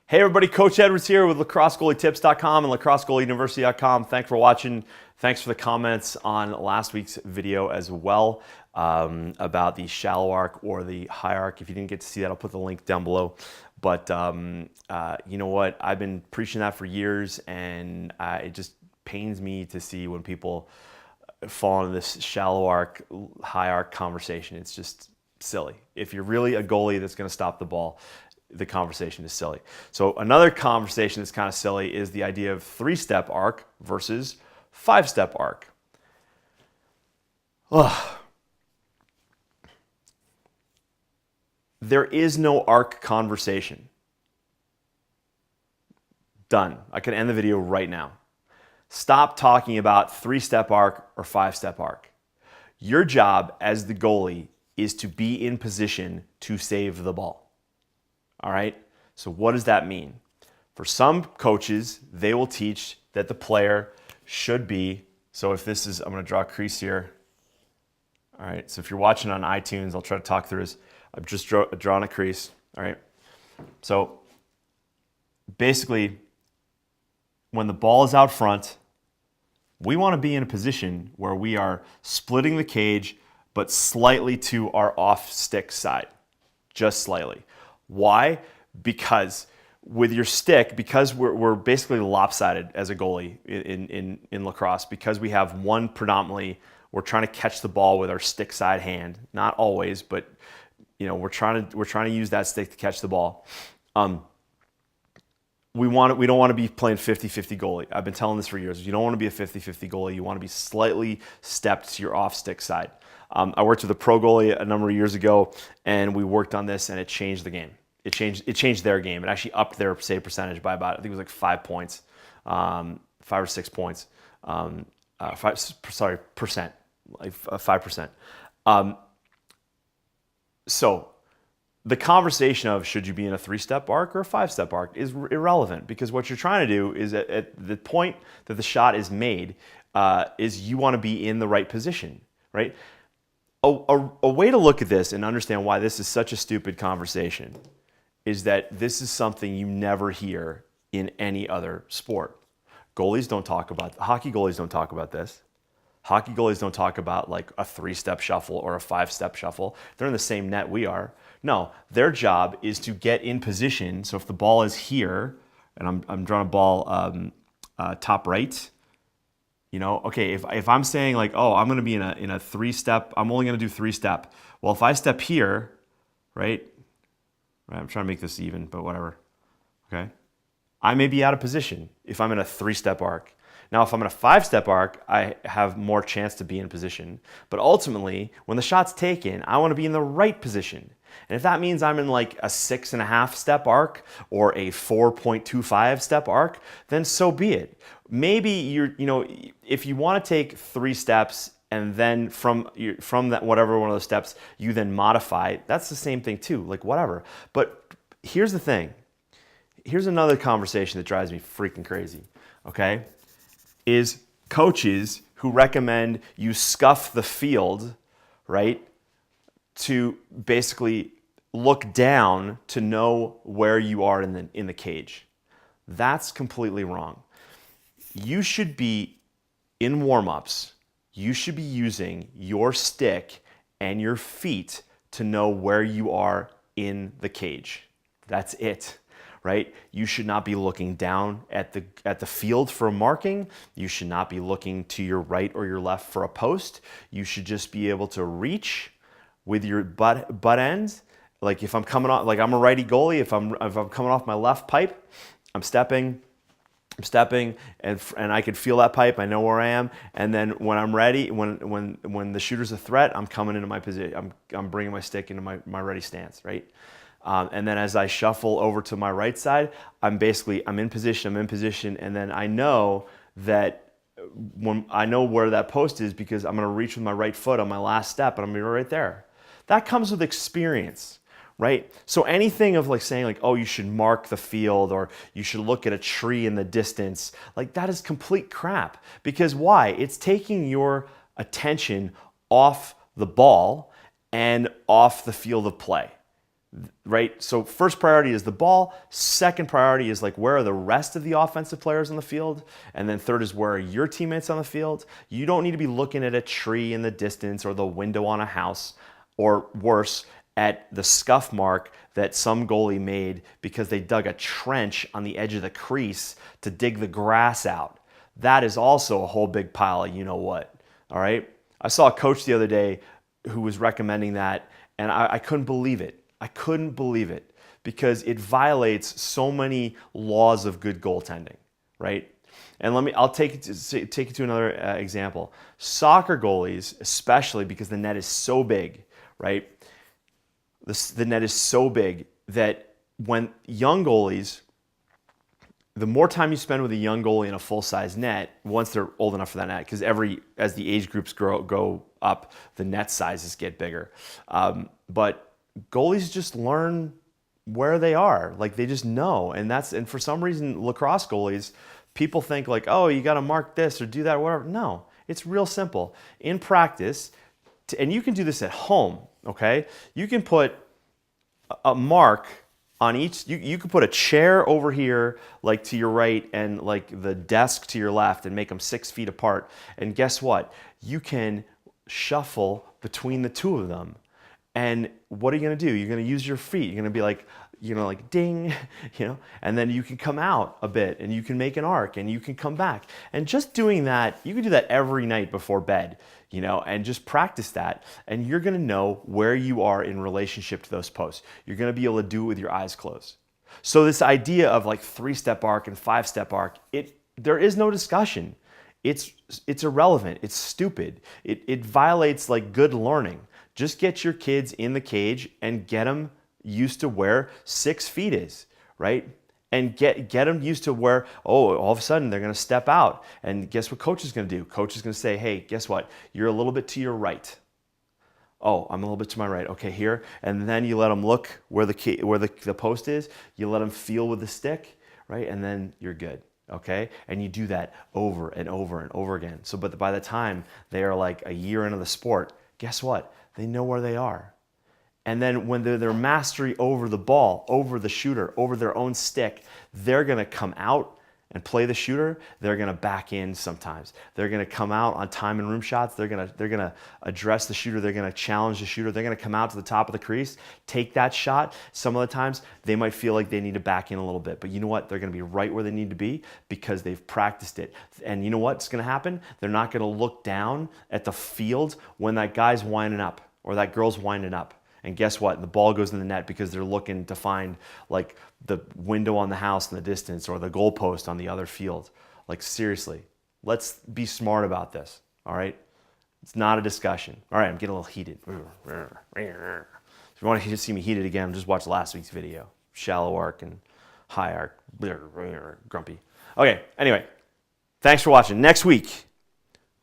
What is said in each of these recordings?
Hey everybody, Coach Edwards here with lacrossegoalietips.com and lacrossegoalieuniversity.com. Thanks for watching. Thanks for the comments on last week's video as well about the shallow arc or the high arc. If you didn't get to see that, I'll put the link down below. But you know what? I've been preaching that for years, and it just pains me to see when people fall into this shallow arc, high arc conversation. It's just silly. If you're really a goalie that's going to stop the ball, the conversation is silly. So another conversation that's kind of silly is the idea of 3-step arc versus 5-step arc. Ugh. There is no arc conversation. Done. I can end the video right now. Stop talking about 3-step arc or 5-step arc. Your job as the goalie is to be in position to save the ball. All right, so what does that mean? For some coaches, they will teach that the player should be, so if this is, I'm gonna draw a crease here. All right, so if you're watching on iTunes, I'll try to talk through this. I've just drawn a crease, all right? So basically, when the ball is out front, we wanna be in a position where we are splitting the cage, but slightly to our off stick side, just slightly. Why? Because with your stick, because we're basically lopsided as a goalie in lacrosse, because we have one predominantly, we're trying to catch the ball with our stick side hand. Not always, but you know, we're trying to use that stick to catch the ball. We don't want to be playing 50-50 goalie. I've been telling this for years. You don't want to be a 50-50 goalie. You want to be slightly stepped to your off stick side. I worked with a pro goalie a number of years ago, and we worked on this, and it changed the game. It changed their game. It actually upped their save percentage by about, I think it was like 5 points, 5 or 6 points. 5%, like 5%. So the conversation of should you be in a 3-step arc or a 5-step arc is irrelevant, because what you're trying to do is at the point that the shot is made is you want to be in the right position, right? A way to look at this and understand why this is such a stupid conversation is that this is something you never hear in any other sport. Hockey goalies don't talk about this. Hockey goalies don't talk about like a 3-step shuffle or a 5-step shuffle. They're in the same net we are. No, their job is to get in position. So if the ball is here, and I'm drawing a ball top right, you know, okay, if I'm saying like, oh, I'm going to be in a 3-step, I'm only going to do 3-step. Well, if I step here, right, I'm trying to make this even, but whatever, okay? I may be out of position if I'm in a 3-step arc. Now, if I'm in a 5-step arc, I have more chance to be in position. But ultimately, when the shot's taken, I want to be in the right position. And if that means I'm in like a 6.5-step arc or a 4.25-step arc, then so be it. Maybe if you want to take 3 steps and then from that whatever one of those steps you then modify, that's the same thing too, like whatever. But here's the thing. Here's another conversation that drives me freaking crazy, okay? Is coaches who recommend you scuff the field, right, to basically look down to know where you are in the cage. That's completely wrong. You should be in warm-ups. You should be using your stick and your feet to know where you are in the cage. That's it, right? You should not be looking down at the field for marking. You should not be looking to your right or your left for a post. You should just be able to reach with your butt ends. Like if I'm coming off, like I'm a righty goalie, if I'm coming off my left pipe, I'm stepping, and I can feel that pipe. I know where I am, and then when I'm ready, when the shooter's a threat, I'm coming into my position. I'm bringing my stick into my ready stance, right? And then as I shuffle over to my right side, I'm in position, and then I know that when I know where that post is because I'm going to reach with my right foot on my last step, and I'm going to be right there. That comes with experience, right? So anything of like saying like, oh, you should mark the field or you should look at a tree in the distance, like that is complete crap. Because why? It's taking your attention off the ball and off the field of play. right? So first priority is the ball. Second priority is like, where are the rest of the offensive players on the field? And then third is, where are your teammates on the field? You don't need to be looking at a tree in the distance or the window on a house, or worse, at the scuff mark that some goalie made because they dug a trench on the edge of the crease to dig the grass out. That is also a whole big pile of you know what, all right? I saw a coach the other day who was recommending that, and I couldn't believe it. I couldn't believe it because it violates so many laws of good goaltending, right? And I'll take it to another example. Soccer goalies, especially because the net is so big, right? The net is so big that when young goalies, the more time you spend with a young goalie in a full-size net, once they're old enough for that net, because as the age groups go up, the net sizes get bigger. But goalies just learn where they are, like they just know, and for some reason, lacrosse goalies, people think like, oh, you got to mark this or do that or whatever. No, it's real simple. In practice, and you can do this at home. Okay, you can put a mark on each. You could put a chair over here, like to your right, and like the desk to your left, and make them 6 feet apart. And guess what? You can shuffle between the two of them. And what are you going to do? You're going to use your feet. You're going to be like, like ding, and then you can come out a bit and you can make an arc and you can come back. And just doing that, you can do that every night before bed, and just practice that. And you're going to know where you are in relationship to those posts. You're going to be able to do it with your eyes closed. So this idea of like 3-step arc and 5-step arc, there is no discussion. It's irrelevant. It's stupid. It violates like good learning. Just get your kids in the cage and get them used to where 6 feet is, right? And get them used to where, all of a sudden they're going to step out. And guess what coach is going to do? Coach is going to say, hey, guess what? You're a little bit to your right. Oh, I'm a little bit to my right. Okay, here. And then you let them look where the post is. You let them feel with the stick, right? And then you're good. Okay, and you do that over and over and over again. So, but by the time they are like a year into the sport, guess what? They know where they are. And then when they're mastery over the ball, over the shooter, over their own stick, they're going to come out and play the shooter. They're going to back in sometimes. They're going to come out on time and room shots. They're going to address the shooter. They're going to challenge the shooter. They're going to come out to the top of the crease, take that shot. Some of the times they might feel like they need to back in a little bit, but you know what? They're going to be right where they need to be because they've practiced it. And you know what's going to happen? They're not going to look down at the field when that guy's winding up or that girl's winding up. And guess what? The ball goes in the net because they're looking to find like the window on the house in the distance or the goalpost on the other field. Like seriously, let's be smart about this, all right? It's not a discussion. All right, I'm getting a little heated. If you want to see me heated again, just watch last week's video. Shallow arc and high arc, grumpy. Okay, anyway, thanks for watching. Next week,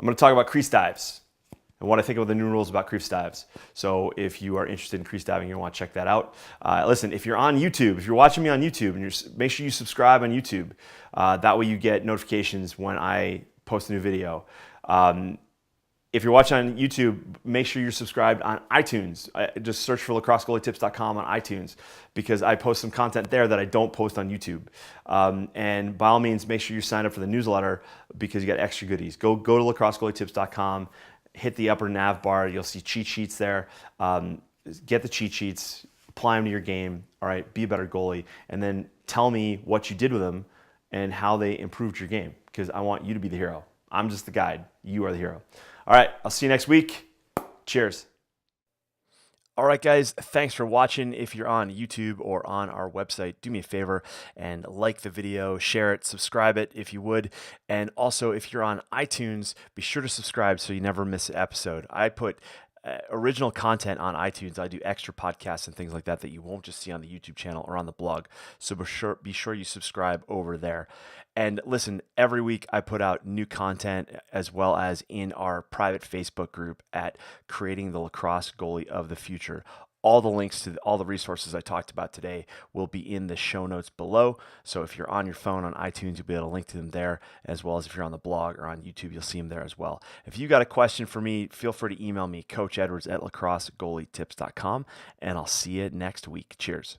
I'm going to talk about crease dives and what I think about the new rules about crease dives. So if you are interested in crease diving, you want to check that out. Listen, if you're on YouTube, if you're watching me on YouTube, and make sure you subscribe on YouTube. That way you get notifications when I post a new video. If you're watching on YouTube, make sure you're subscribed on iTunes. Just search for lacrossegoalietips.com on iTunes because I post some content there that I don't post on YouTube. And by all means, make sure you sign up for the newsletter because you got extra goodies. Go to lacrossegoalietips.com. Hit the upper nav bar. You'll see cheat sheets there. Get the cheat sheets, apply them to your game. All right, be a better goalie. And then tell me what you did with them and how they improved your game because I want you to be the hero. I'm just the guide. You are the hero. All right, I'll see you next week. Cheers. All right, guys, thanks for watching. If you're on YouTube or on our website, do me a favor and like the video, share it, subscribe it if you would. And also, if you're on iTunes, be sure to subscribe so you never miss an episode. I put original content on iTunes. I do extra podcasts and things like that that you won't just see on the YouTube channel or on the blog. So be sure you subscribe over there. And listen, every week I put out new content as well as in our private Facebook group at Creating the Lacrosse Goalie of the Future. all the links to all the resources I talked about today will be in the show notes below. So if you're on your phone on iTunes, you'll be able to link to them there, as well as if you're on the blog or on YouTube, you'll see them there as well. If you got a question for me, feel free to email me, coachedwards@lacrossegoalietips.com, and I'll see you next week. Cheers.